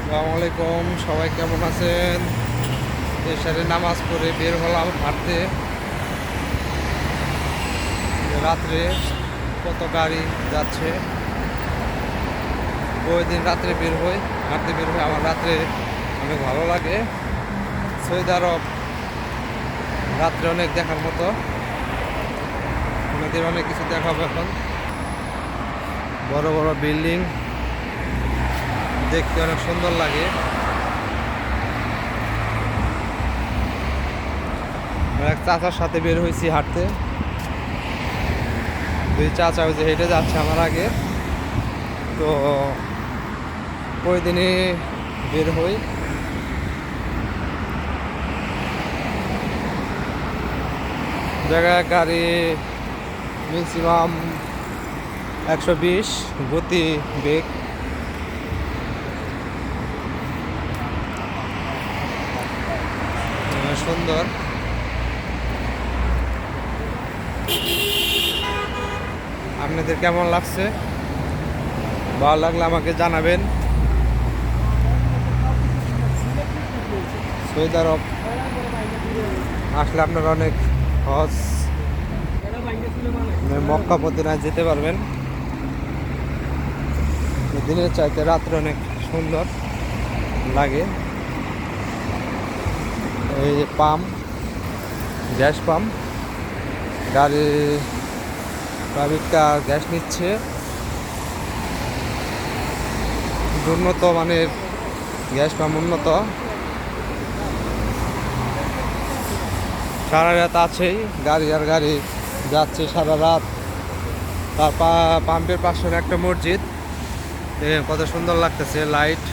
আসসালামু আলাইকুম, সবাই কেমন আছেন? এশারে নামাজ পড়ে বের হলাম হাঁটতে। রাত্রে কত গাড়ি যাচ্ছে। ওই দিন রাত্রে বের হই, হাঁটতে বের হই। আমার রাত্রে অনেক ভালো লাগে। সৌদি আরব রাত্রে অনেক দেখার মতো, আমাদের অনেক কিছু দেখাবো এখন। বড় বড় বিল্ডিং দেখতে অনেক সুন্দর লাগে। এক চাচার সাথে বের হয়েছি হাঁটতে। দুই চাচা ওই যে হেঁটে যাচ্ছে আমার আগে। তো ওই দিনই বের হই। জায়গায় গাড়ি ম্যাক্সিমাম 120 গতি বেগ। সুন্দর। আপনাদের কেমন লাগছে? ভালো লাগলে আমাকে জানাবেন। সৌদি আরব আসলে আপনারা অনেক সহজ মক্কা মদিনায় যেতে পারবেন। দিনের চাইতে রাত্রে অনেক সুন্দর লাগে। এই যে পাম্প, গ্যাস পাম্প, গাড়ি প্রাইভেট কার গ্যাস নিচ্ছে। উন্নত মানের গ্যাস পাম্প, উন্নত। সারা রাত আছেই গাড়ি আর গাড়ি যাচ্ছে সারা রাত। তার পাম্পের পাশে একটা মসজিদ, কত সুন্দর লাগতেছে লাইট।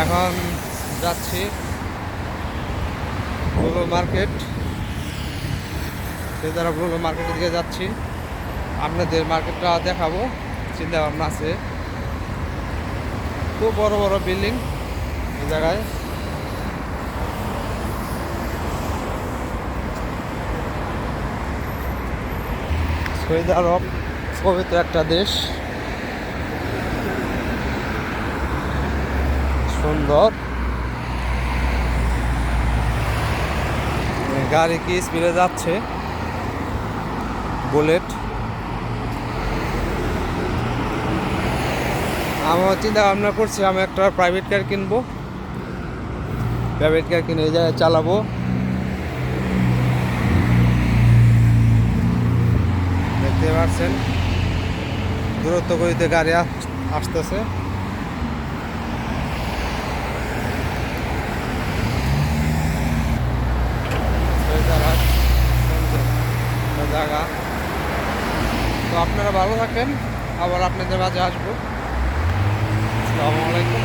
এখন যাচ্ছি ব্লু মার্কেট, সেদারা ব্লু মার্কেটের দিকে যাচ্ছি। আপনাদের মার্কেটটা দেখাবো, চিন্তা ভাবনা আছে। খুব বড় বড় বিল্ডিং এই জায়গায়। সৌদি আরব পবিত্র একটা দেশ, সুন্দর। গাড়ি কি স্পিডে যাচ্ছে, বুলেট। আমার চিন্তা ভাবনা করছি আমি একটা প্রাইভেট কার কিনবো। প্রাইভেট কার কিনে এই জায়গায় চালাবো। দেখতে পাচ্ছেন দূরত্ব গতিতে গাড়ি আসতেছে। জায়গা। তো আপনারা ভালো থাকেন, আবার আপনাদের মাঝে আসবো। আসসালামু আলাইকুম।